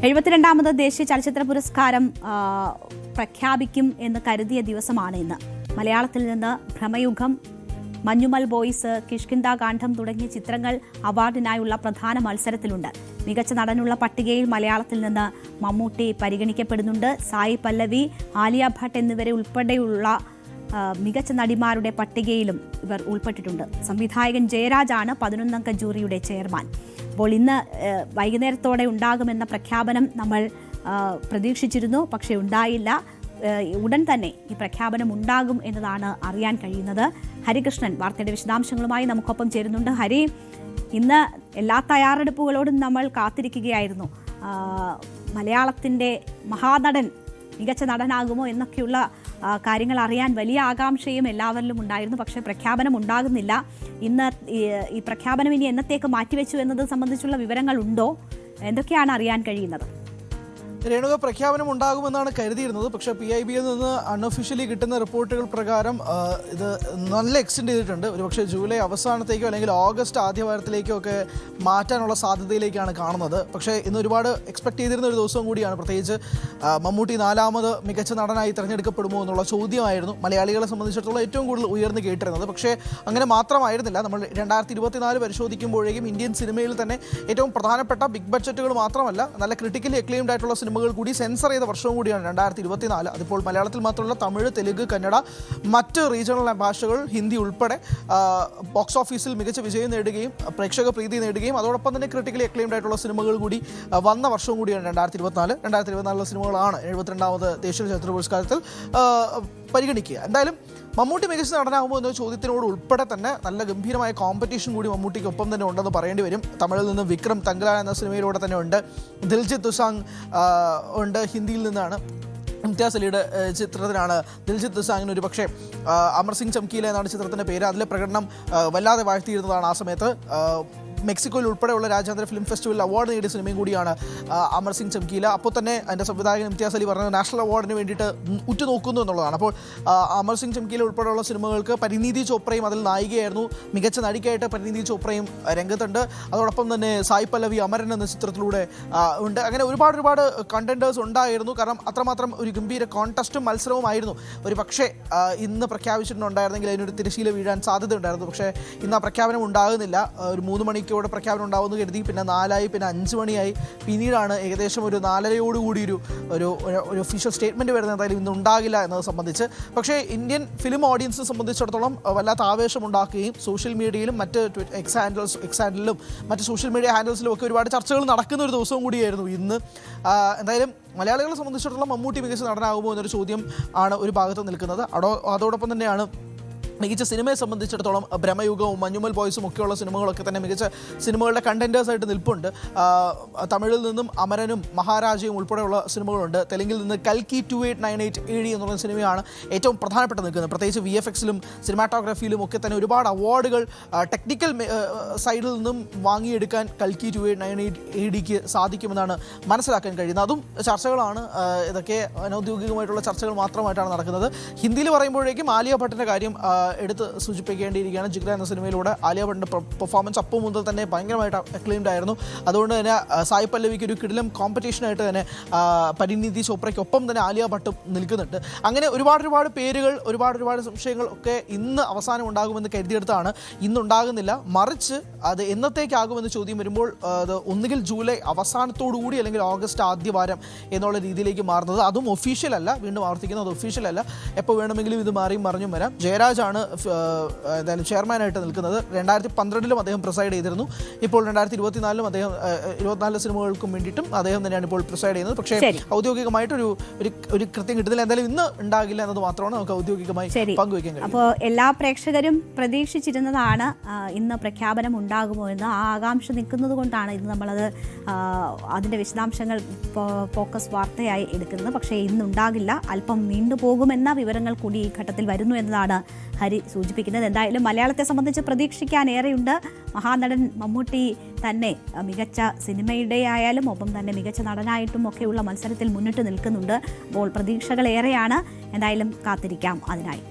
72ാമത് ദേശീയ ചലച്ചിത്ര പുരസ്കാരം പ്രഖ്യാപിക്കും എന്ന് കരുതിയ ദിവസമാണ് ഇന്ന്. മലയാളത്തിൽ നിന്ന് ഭ്രമയുഗം, മഞ്ഞുമൽ ബോയ്സ്, കിഷ്കിന്ധാകാന്ഡം തുടങ്ങിയ ചിത്രങ്ങൾ അവാർഡിനായുള്ള പ്രധാന മത്സരത്തിലുണ്ട്. മികച്ച നടനുള്ള പട്ടികയിൽ മലയാളത്തിൽ നിന്ന് മമ്മൂട്ടി പരിഗണിക്കപ്പെടുന്നുണ്ട്. സായി പല്ലവി, ആലിയ ഭട്ട് എന്നിവരെ ഉൾപ്പെടെയുള്ള മികച്ച നടിമാരുടെ പട്ടികയിലും ഇവർ ഉൾപ്പെട്ടിട്ടുണ്ട്. സംവിധായകൻ ജയരാജാണ് 11-അംഗ ജൂറിയുടെ ചെയർമാൻ. അപ്പോൾ ഇന്ന് വൈകുന്നേരത്തോടെ ഉണ്ടാകുമെന്ന പ്രഖ്യാപനം നമ്മൾ പ്രതീക്ഷിച്ചിരുന്നു, പക്ഷേ ഉണ്ടായില്ല. ഉടൻ തന്നെ ഈ പ്രഖ്യാപനം ഉണ്ടാകും എന്നതാണ് അറിയാൻ കഴിയുന്നത്. ഹരികൃഷ്ണൻ വാർത്തയുടെ വിശദാംശങ്ങളുമായി നമുക്കൊപ്പം ചേരുന്നുണ്ട്. ഹരി, ഇന്ന് എല്ലാ തയ്യാറെടുപ്പുകളോടും നമ്മൾ കാത്തിരിക്കുകയായിരുന്നു. മലയാളത്തിൻ്റെ മഹാനടൻ മികച്ച നടനാകുമോ എന്നൊക്കെയുള്ള കാര്യങ്ങൾ അറിയാൻ വലിയ ആകാംക്ഷയും എല്ലാവരിലും ഉണ്ടായിരുന്നു. പക്ഷേ പ്രഖ്യാപനം ഉണ്ടാകുന്നില്ല. ഇന്ന് ഈ പ്രഖ്യാപനം ഇനി എന്നത്തേക്ക് മാറ്റിവെച്ചു എന്നത് സംബന്ധിച്ചുള്ള വിവരങ്ങൾ ഉണ്ടോ? എന്തൊക്കെയാണ് അറിയാൻ കഴിയുന്നത്? രേണുക, പ്രഖ്യാപനം ഉണ്ടാകുമെന്നാണ് കരുതിയിരുന്നത്. പക്ഷേ PIBയിൽ നിന്ന് അൺഒഫീഷ്യലി കിട്ടുന്ന റിപ്പോർട്ടുകൾ പ്രകാരം ഇത് നല്ല എക്സ്റ്റെൻഡ് ചെയ്തിട്ടുണ്ട്. ഒരുപക്ഷെ ജൂലൈ അവസാനത്തേക്കോ അല്ലെങ്കിൽ ഓഗസ്റ്റ് ആദ്യവാരത്തിലേക്കോ ഒക്കെ മാറ്റാനുള്ള സാധ്യതയിലേക്കാണ് കാണുന്നത്. പക്ഷേ ഇന്ന് ഒരുപാട് എക്സ്പെക്ട് ചെയ്തിരുന്ന ഒരു ദിവസവും കൂടിയാണ്. പ്രത്യേകിച്ച് മമ്മൂട്ടി 4ാമത് മികച്ച നടനായി തിരഞ്ഞെടുക്കപ്പെടുമോ എന്നുള്ള ചോദ്യമായിരുന്നു മലയാളികളെ സംബന്ധിച്ചിടത്തോളം ഏറ്റവും കൂടുതൽ ഉയർന്നു കേട്ടിരുന്നത്. പക്ഷേ അങ്ങനെ മാത്രമായിരുന്നില്ല. നമ്മൾ 2024 പരിശോധിക്കുമ്പോഴേക്കും ഇന്ത്യൻ സിനിമയിൽ തന്നെ ഏറ്റവും പ്രധാനപ്പെട്ട ബിഗ് ബഡ്ജറ്റുകൾ മാത്രമല്ല, നല്ല ക്രിട്ടിക്കലി അക്ലെയിംഡ് ആയിട്ടുള്ള സിനിമകൾ കൂടി സെൻസർ ചെയ്ത വർഷവും കൂടിയാണ് 2024. അതിപ്പോൾ മലയാളത്തിൽ മാത്രമല്ല തമിഴ്, തെലുങ്ക്, കന്നഡ, മറ്റ് റീജിയണൽ ഭാഷകൾ, ഹിന്ദി ഉൾപ്പെടെ ബോക്സ് ഓഫീസിൽ മികച്ച വിജയം നേടുകയും പ്രേക്ഷക പ്രീതി നേടുകയും അതോടൊപ്പം തന്നെ ക്രിട്ടിക്കലി അക്ലെയിംഡ് ആയിട്ടുള്ള സിനിമകൾ കൂടി വന്ന വർഷവും കൂടിയാണ് 2024. 2024 സിനിമകളാണ് 72ാമത് ദേശീയ ചലച്ചിത്ര പുരസ്കാരത്തിൽ പരിഗണിക്കുക. എന്തായാലും മമ്മൂട്ടി മികച്ച നടനാകുമോ എന്ന ചോദ്യത്തിനോട് ഉൾപ്പെടെ തന്നെ നല്ല ഗംഭീരമായ കോമ്പറ്റീഷൻ കൂടി മമ്മൂട്ടിക്ക് ഒപ്പം തന്നെ ഉണ്ടെന്ന് പറയേണ്ടി വരും. തമിഴിൽ നിന്ന് വിക്രം തങ്കല എന്ന സിനിമയിലൂടെ തന്നെ ഉണ്ട്. ദിൽജിത്ത് ദുസാങ് ഉണ്ട്. ഹിന്ദിയിൽ നിന്നാണ് ഇംതിയാസ് അലിയുടെ ചിത്രത്തിനാണ് ദിൽജിത്ത് ദുസാങ്ങിന് ഒരു പക്ഷേ അമർ സിംഗ് ചംകീല എന്നാണ് ചിത്രത്തിൻ്റെ പേര്. അതിലെ പ്രകടനം വല്ലാതെ വാഴ്ത്തിയിരുന്നതാണ് ആ സമയത്ത്. മെക്സിക്കോയിൽ ഉൾപ്പെടെയുള്ള രാജ്യാന്തര ഫിലിം ഫെസ്റ്റിവലിൽ അവാർഡ് നേടിയ സിനിമയും കൂടിയാണ് അമർ സിംഗ് ചംകീല. അപ്പോൾ തന്നെ അതിൻ്റെ സംവിധായകൻ ഇംതിയാസ് അലി പറഞ്ഞത് നാഷണൽ അവാർഡിന് വേണ്ടിയിട്ട് ഉറ്റുനോക്കുന്നു എന്നുള്ളതാണ്. അപ്പോൾ അമർ സിംഗ് ചംകീല ഉൾപ്പെടെയുള്ള സിനിമകൾക്ക് പരിനീതി ചോപ്രയും അതിൽ നായികയായിരുന്നു. മികച്ച നടിക്കായിട്ട് പരിനീതി ചോപ്രയും രംഗത്തുണ്ട്. അതോടൊപ്പം തന്നെ സായി പല്ലവി അമരൻ എന്ന ചിത്രത്തിലൂടെ ഉണ്ട്. അങ്ങനെ ഒരുപാട് കണ്ടൻറ്റേഴ്സ് ഉണ്ടായിരുന്നു. കാരണം അത്രമാത്രം ഒരു ഗംഭീര കോൺടെസ്റ്റും മത്സരവുമായിരുന്നു. ഒരു പക്ഷേ ഇന്ന് പ്രഖ്യാപിച്ചിട്ടുണ്ടായിരുന്നെങ്കിൽ അതിനൊരു തിരശ്ശീല വീഴാൻ സാധ്യതയുണ്ടായിരുന്നു. പക്ഷേ ഇന്ന് ആ പ്രഖ്യാപനം ഉണ്ടാകുന്നില്ല. ഒരു 3 മണിക്ക് പ്രഖ്യാപനം ഉണ്ടാവുമെന്ന് കരുതി, പിന്നെ 4 പിന്നെ 5 മണിയായി. പിന്നീടാണ് ഏകദേശം ഒരു 4:30 ഒരു ഒഫീഷ്യൽ സ്റ്റേറ്റ്മെൻറ്റ് വരുന്നത്. എന്തായാലും ഇന്ന് ഉണ്ടാകില്ല എന്നത് സംബന്ധിച്ച്. പക്ഷേ ഇന്ത്യൻ ഫിലിം ഓഡിയൻസിനെ സംബന്ധിച്ചിടത്തോളം വല്ലാത്ത ആവേശമുണ്ടാക്കുകയും സോഷ്യൽ മീഡിയയിലും മറ്റ് എക്സ് ഹാൻഡിലും മറ്റ് സോഷ്യൽ മീഡിയ ഹാൻഡിൽസിലും ഒക്കെ ഒരുപാട് ചർച്ചകൾ നടക്കുന്ന ഒരു ദിവസവും കൂടിയായിരുന്നു ഇന്ന്. എന്തായാലും മലയാളികളെ സംബന്ധിച്ചിടത്തോളം മമ്മൂട്ടി മികച്ച നടനാകുമോ എന്നൊരു ചോദ്യം ആണ് ഒരു ഭാഗത്ത് നിൽക്കുന്നത്. അതോടൊപ്പം തന്നെയാണ് മികച്ച സിനിമയെ സംബന്ധിച്ചിടത്തോളം ഭ്രമയുഗവും മഞ്ഞുമൽ ബോയ്സും ഒക്കെയുള്ള സിനിമകളൊക്കെ തന്നെ മികച്ച സിനിമകളുടെ കണ്ടൻറ്റേഴ്സായിട്ട് നിൽപ്പുണ്ട്. തമിഴിൽ നിന്നും അമരനും മഹാരാജയും ഉൾപ്പെടെയുള്ള സിനിമകളുണ്ട്. തെലുങ്കിൽ നിന്ന് കൽക്കി 2898 AD എന്ന് പറയുന്ന സിനിമയാണ് ഏറ്റവും പ്രധാനപ്പെട്ട നിൽക്കുന്നത്. പ്രത്യേകിച്ച് VFXലും സിനിമാറ്റോഗ്രാഫിയിലും ഒക്കെ തന്നെ ഒരുപാട് അവാർഡുകൾ ടെക്നിക്കൽ സൈഡിൽ നിന്നും വാങ്ങിയെടുക്കാൻ കൽക്കി 2898 ADക്ക് സാധിക്കുമെന്നാണ് മനസ്സിലാക്കാൻ കഴിയുന്നത്. അതും ചർച്ചകളാണ്. ഇതൊക്കെ അനൗദ്യോഗികമായിട്ടുള്ള ചർച്ചകൾ മാത്രമായിട്ടാണ് നടക്കുന്നത്. ഹിന്ദിയിൽ പറയുമ്പോഴേക്കും ആലിയ ഭട്ടിൻ്റെ കാര്യം എടുത്ത് സൂചിപ്പിക്കേണ്ടിയിരിക്കുകയാണ്. ജിഗ്ര എന്ന സിനിമയിലൂടെ ആലിയ ഭട്ടിൻ്റെ പെർഫോമൻസ് അപ്പം മുതൽ തന്നെ ഭയങ്കരമായിട്ട് അക്ലെയിംഡ് ആയിരുന്നു. അതുകൊണ്ട് തന്നെ സായി പല്ലവിക്ക് ഒരു കിടിലം കോമ്പറ്റീഷനായിട്ട് തന്നെ പരിനീതി ചോപ്രയ്ക്കൊപ്പം തന്നെ ആലിയ ഭട്ടും നിൽക്കുന്നുണ്ട്. അങ്ങനെ ഒരുപാട് പേരുകൾ, ഒരുപാട് സംശയങ്ങൾ ഒക്കെ ഇന്ന് അവസാനം ഉണ്ടാകുമെന്ന് കരുതിയെടുത്താണ്. ഇന്നുണ്ടാകുന്നില്ല. മറിച്ച് അത് എന്നത്തേക്കാകുമെന്ന് ചോദ്യം വരുമ്പോൾ അത് ഒന്നുകിൽ ജൂലൈ അവസാനത്തോടുകൂടി അല്ലെങ്കിൽ ഓഗസ്റ്റ് ആദ്യവാരം എന്നുള്ള രീതിയിലേക്ക് മാറുന്നത്. അതും ഒഫീഷ്യൽ അല്ല. വീണ്ടും ആവർത്തിക്കുന്നത്, അത് ഒഫീഷ്യൽ അല്ല. എപ്പോൾ വേണമെങ്കിലും ഇത് മാറിയും മറിഞ്ഞും വരാം. ജയരാജാണ് എന്തായാലും ചെയർമാനായിട്ട് നിൽക്കുന്നത്. 2012 അദ്ദേഹം പ്രിസൈഡ് ചെയ്തിരുന്നു. ഇപ്പോൾ 2024 അദ്ദേഹം 24 സിനിമകൾക്കും വേണ്ടിയിട്ടും അദ്ദേഹം തന്നെയാണ് ഇപ്പോൾ പ്രിസൈഡ് ചെയ്യുന്നത്. പക്ഷേ ഔദ്യോഗികമായിട്ടൊരു കൃത്യം കിട്ടുന്നില്ല. എന്തായാലും ഇന്ന് ഉണ്ടാകില്ല എന്നത് മാത്രമാണ് നമുക്ക് ഔദ്യോഗികമായി പങ്കുവയ്ക്കാൻ കഴിയും. അപ്പോൾ എല്ലാ പ്രേക്ഷകരും പ്രതീക്ഷിച്ചിരുന്നതാണ് ഇന്ന് പ്രഖ്യാപനം ഉണ്ടാകുമോ എന്ന്. ആ ആകാംക്ഷ നിൽക്കുന്നത് കൊണ്ടാണ് ഇന്ന് നമ്മളത് അതിൻ്റെ വിശദാംശങ്ങൾ ഫോക്കസ് വാർത്തയായി എടുക്കുന്നത്. പക്ഷേ ഇന്നുണ്ടാകില്ല, അല്പം നീണ്ടുപോകുമെന്ന വിവരങ്ങൾ കൂടി ഈ ഘട്ടത്തിൽ വരുന്നു എന്നതാണ് ഹരി സൂചിപ്പിക്കുന്നത്. എന്തായാലും മലയാളത്തെ സംബന്ധിച്ച് പ്രതീക്ഷിക്കാനേറെയുണ്ട്. മഹാനടൻ മമ്മൂട്ടി തന്നെ മികച്ച സിനിമയുടെ ആയാലും ഒപ്പം തന്നെ മികച്ച നടനായിട്ടും ഒക്കെയുള്ള മത്സരത്തിൽ മുന്നിട്ട് നിൽക്കുന്നുണ്ട്. അപ്പോൾ പ്രതീക്ഷകളേറെയാണ്. എന്തായാലും കാത്തിരിക്കാം അതിനായി.